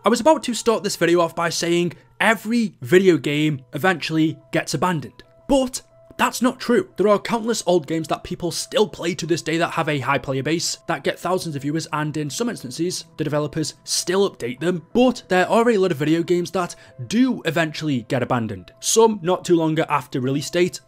I was about to start this video off by saying every video game eventually gets abandoned, but that's not true. There are countless old games that people still play to this day that have a high player base, that get thousands of viewers, and in some instances, the developers still update them, but there are a lot of video games that do eventually get abandoned. Some not too long after release date.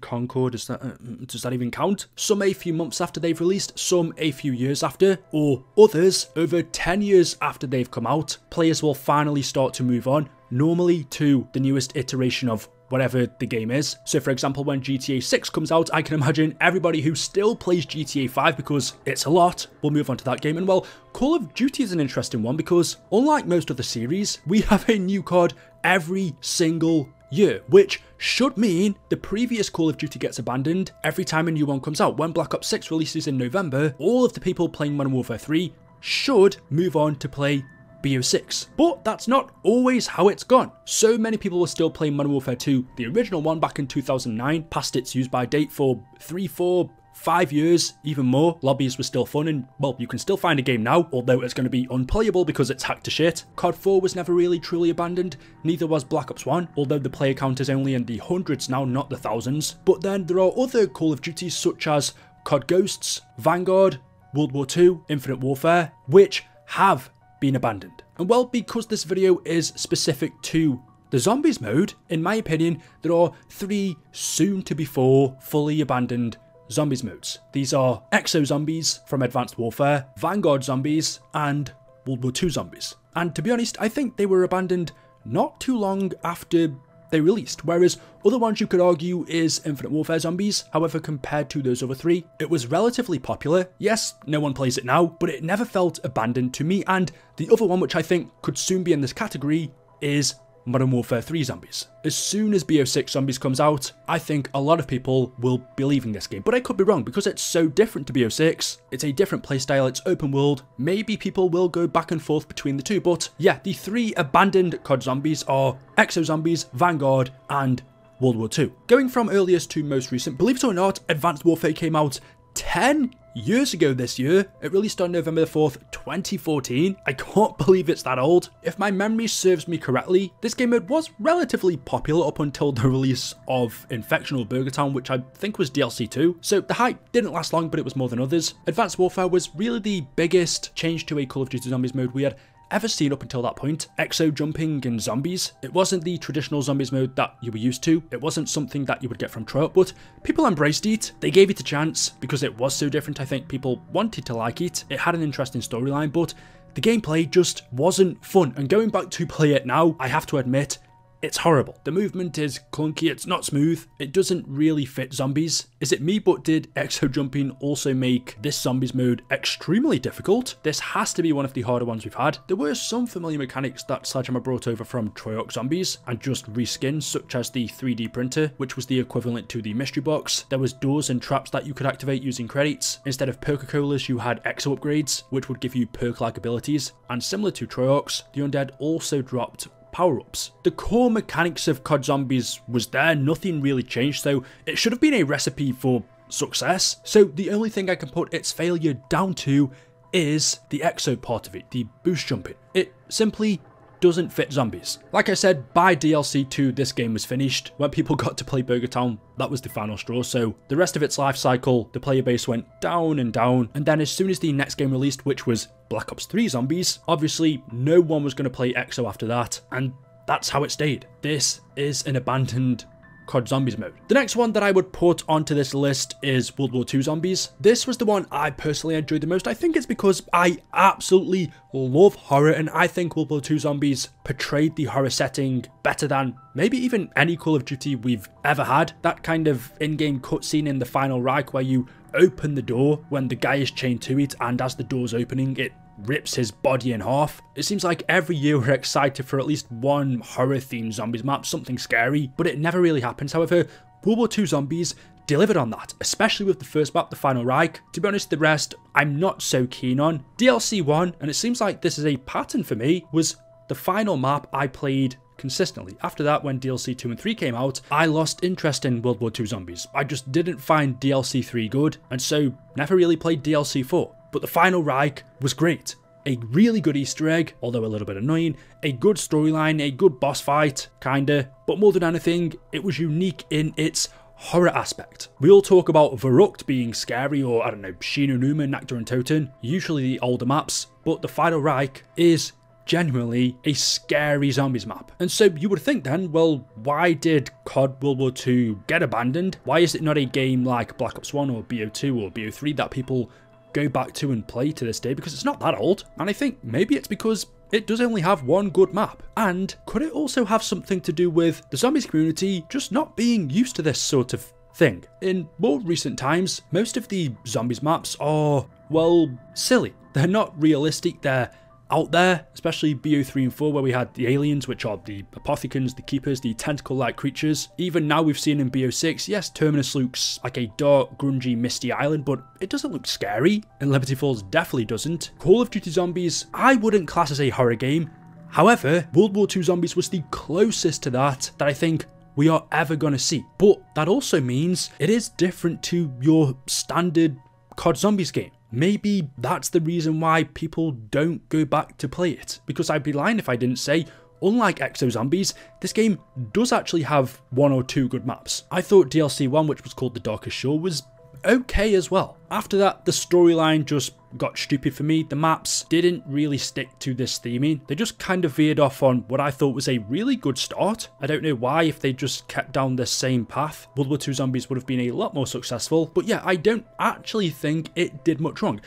Concord, does that even count? Some a few months after they've released, some a few years after, or others over 10 years after they've come out. Players will finally start to move on, normally to the newest iteration of whatever the game is. So for example, when GTA 6 comes out, I can imagine everybody who still plays GTA 5, because it's a lot, will move on to that game. And well, Call of Duty is an interesting one because unlike most of the series, we have a new COD every single year, which should mean the previous Call of Duty gets abandoned every time a new one comes out. When Black Ops 6 releases in November, all of the people playing Modern Warfare 3 should move on to play BO6. But that's not always how it's gone. So many people were still playing Modern Warfare 2, the original one, back in 2009, past its use by date for 3, 4, 5 years, even more. Lobbies were still fun, and well, you can still find a game now, although it's going to be unplayable because it's hacked to shit. COD 4 was never really truly abandoned, neither was Black Ops 1, although the player count is only in the hundreds now, not the thousands. But then there are other Call of Duties such as COD Ghosts, Vanguard, World War II, Infinite Warfare, which have been abandoned. And well, because this video is specific to the zombies mode, in my opinion, there are 3 soon to be 4 fully abandoned zombies modes. These are Exo Zombies from Advanced Warfare, Vanguard Zombies, and World War II Zombies. And to be honest, I think they were abandoned not too long after they released, whereas other ones you could argue is Infinite Warfare Zombies. However, compared to those other 3, it was relatively popular. Yes, no one plays it now, but it never felt abandoned to me. And the other one, which I think could soon be in this category, is Modern Warfare 3 Zombies. As soon as BO6 Zombies comes out, I think a lot of people will be leaving this game, but I could be wrong because it's so different to BO6. It's a different playstyle, it's open world. Maybe people will go back and forth between the two, but yeah, the 3 abandoned COD Zombies are Exo Zombies, Vanguard, and World War II. Going from earliest to most recent, believe it or not, Advanced Warfare came out 10 years ago this year. It released on November the 4th, 2014. I can't believe it's that old. If my memory serves me correctly, this game mode was relatively popular up until the release of Infection or Burger Town, which I think was DLC 2. So the hype didn't last long, but it was more than others. Advanced Warfare was really the biggest change to a Call of Duty Zombies mode we had ever seen up until that point. Exo jumping and zombies. It wasn't the traditional zombies mode that you were used to. It wasn't something that you would get from Treyarch, but people embraced it. They gave it a chance because it was so different. I think people wanted to like it. It had an interesting storyline, but the gameplay just wasn't fun. And going back to play it now, I have to admit, it's horrible. The movement is clunky, it's not smooth, it doesn't really fit zombies. Is it me, but did Exo jumping also make this zombies mode extremely difficult? This has to be one of the harder ones we've had. There were some familiar mechanics that Sledgehammer brought over from Treyarch Zombies and just reskinned, such as the 3D printer, which was the equivalent to the mystery box. There was doors and traps that you could activate using credits. Instead of Perk-a-Colas, you had Exo upgrades, which would give you perk-like abilities. And similar to Treyarch's, the Undead also dropped power-ups. The core mechanics of COD Zombies was there, nothing really changed, so it should have been a recipe for success. So the only thing I can put its failure down to is the Exo part of it, the boost jumping. It simply doesn't fit zombies. Like I said, by DLC 2, this game was finished. When people got to play Burger Town, that was the final straw, so the rest of its life cycle, the player base went down and down, and then as soon as the next game released, which was Black Ops 3 Zombies, obviously no one was going to play Exo after that, and that's how it stayed. This is an abandoned COD Zombies mode. The next one that I would put onto this list is World War II Zombies. This was the one I personally enjoyed the most. I think it's because I absolutely love horror, and I think World War II Zombies portrayed the horror setting better than maybe even any Call of Duty we've ever had. That kind of in-game cutscene in the final Reich where you open the door when the guy is chained to it, and as the door's opening, it rips his body in half. It seems like every year we're excited for at least one horror-themed zombies map, something scary, but it never really happens. However, World War II Zombies delivered on that, especially with the first map, the Final Reich. To be honest, the rest I'm not so keen on. DLC 1, and it seems like this is a pattern for me, was the final map I played consistently. After that, when DLC 2 and 3 came out, I lost interest in World War II Zombies. I just didn't find DLC 3 good, and so never really played DLC 4. But the Final Reich was great. a really good Easter egg, although a little bit annoying, a good storyline, a good boss fight, kinda, but more than anything, it was unique in its horror aspect. We all talk about Verrückt being scary, or I don't know, Shi No Numa, Nacht der Untoten, usually the older maps, but the Final Reich is genuinely a scary zombies map. And so you would think then, well, why did COD World War II get abandoned? Why is it not a game like Black Ops 1 or BO2 or BO3 that people go back to and play to this day? Because it's not that old. And I think maybe it's because it does only have one good map. And could it also have something to do with the zombies community just not being used to this sort of thing? In more recent times, most of the zombies maps are, well, silly. They're not realistic, they're out there, especially BO3 and 4, where we had the aliens, which are the apothecons, the keepers, the tentacle-like creatures. Even now we've seen in BO6, yes, Terminus looks like a dark, grungy, misty island, but it doesn't look scary, and Liberty Falls definitely doesn't. Call of Duty Zombies, I wouldn't class as a horror game. However, World War II Zombies was the closest to that I think we are ever going to see. But that also means it is different to your standard COD Zombies game. Maybe that's the reason why people don't go back to play it, because I'd be lying if I didn't say, unlike Exo Zombies, this game does actually have one or two good maps. I thought DLC 1, which was called The Darkest Shore, was okay as well. After that, the storyline just got stupid for me. The maps didn't really stick to this theming. They just kind of veered off on what I thought was a really good start. I don't know why. If they just kept down this same path, World War II Zombies would have been a lot more successful. But yeah, I don't actually think it did much wrong.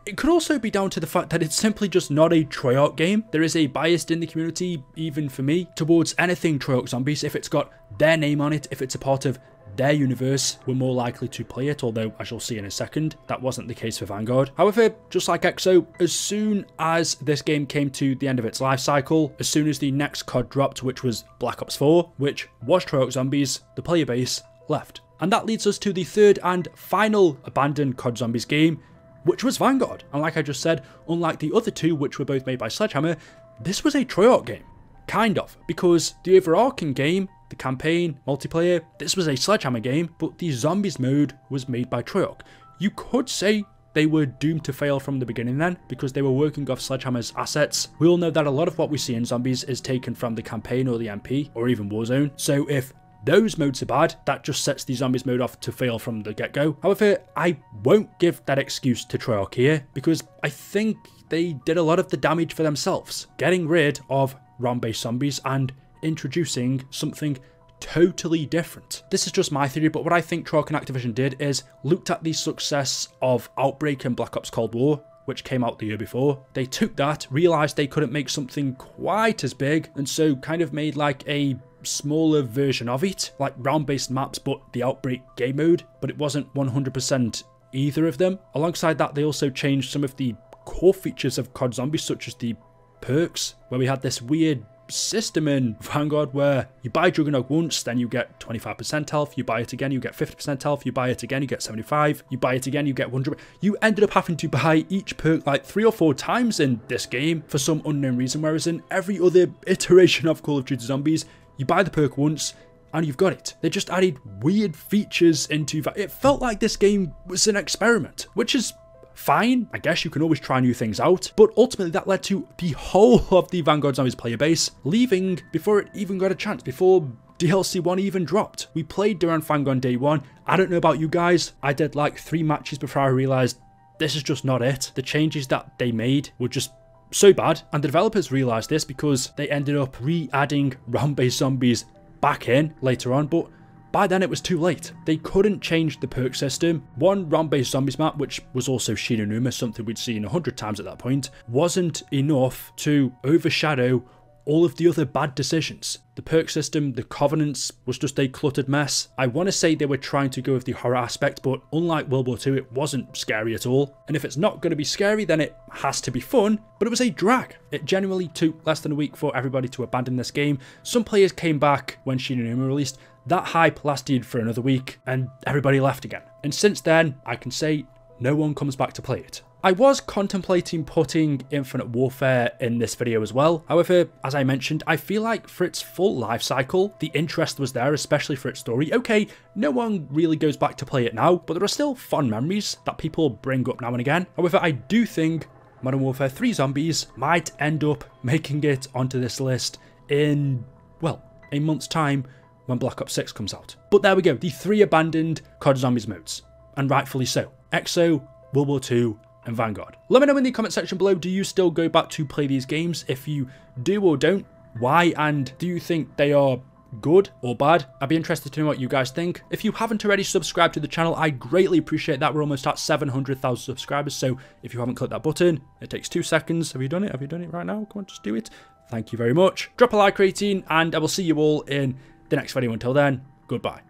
It could also be down to the fact that it's simply just not a Treyarch game. There is a bias in the community, even for me, towards anything Treyarch Zombies. If it's got their name on it, if it's a part of their universe, we're more likely to play it, although as you'll see in a second, that wasn't the case for Vanguard. However, just like Exo, as soon as this game came to the end of its life cycle, as soon as the next COD dropped, which was Black Ops 4, which was Treyarch Zombies, the player base left. And that leads us to the third and final abandoned COD Zombies game, which was Vanguard. And like I just said, unlike the other two, which were both made by Sledgehammer, this was a Treyarch game. Kind of, because the overarching game, the campaign, multiplayer, this was a Sledgehammer game, but the Zombies mode was made by Treyarch. You could say they were doomed to fail from the beginning then, because they were working off Sledgehammer's assets. We all know that a lot of what we see in Zombies is taken from the campaign or the MP, or even Warzone, so if those modes are bad, that just sets the Zombies mode off to fail from the get-go. However, I won't give that excuse to Treyarch here, because I think they did a lot of the damage for themselves, getting rid of ROM-based zombies and introducing something totally different. This is just my theory, but what I think Treyarch and Activision did is looked at the success of Outbreak and Black Ops Cold War, which came out the year before. They took that, realized they couldn't make something quite as big, and so kind of made like a smaller version of it, like round-based maps, but the Outbreak game mode, but it wasn't 100% either of them. Alongside that, they also changed some of the core features of COD Zombies, such as the perks, where we had this weird system in Vanguard where you buy Juggernaut once, then you get 25% health, you buy it again, you get 50% health, you buy it again, you get 75, you buy it again, you get 100. You ended up having to buy each perk like 3 or 4 times in this game for some unknown reason, whereas in every other iteration of Call of Duty Zombies, you buy the perk once and you've got it. They just added weird features into that. It felt like this game was an experiment, which is fine. I guess you can always try new things out, but ultimately that led to the whole of the Vanguard Zombies player base leaving before it even got a chance, before DLC 1 even dropped. We played during Vanguard day 1. I don't know about you guys, I did like 3 matches before I realised this is just not it. The changes that they made were just so bad, and the developers realised this because they ended up re-adding round-based zombies back in later on, but by then it was too late. They couldn't change the perk system. One round-based zombies map, which was also Shi No Numa, something we'd seen 100 times at that point, wasn't enough to overshadow all of the other bad decisions. The perk system, the Covenants, was just a cluttered mess. I want to say they were trying to go with the horror aspect, but unlike World War II, it wasn't scary at all. And if it's not going to be scary, then it has to be fun, but it was a drag. It genuinely took less than a week for everybody to abandon this game. Some players came back when Shi No Numa released. That hype lasted for another week, and everybody left again. And since then, I can say no one comes back to play it. I was contemplating putting Infinite Warfare in this video as well. However, as I mentioned, I feel like for its full life cycle, the interest was there, especially for its story. Okay, no one really goes back to play it now, but there are still fond memories that people bring up now and again. However, I do think Modern Warfare 3 Zombies might end up making it onto this list in, well, a month's time when Black Ops 6 comes out. But there we go, the 3 abandoned COD Zombies modes, and rightfully so. EXO, World War II, and Vanguard. Let me know in the comment section below, do you still go back to play these games? If you do or don't, why? And do you think they are good or bad? I'd be interested to know what you guys think. If you haven't already subscribed to the channel, I greatly appreciate that. We're almost at 700,000 subscribers, so if you haven't clicked that button, it takes 2 seconds. Have you done it? Have you done it right now? Come on, just do it. Thank you very much. Drop a like rating, and I will see you all in the next video. Until then, goodbye.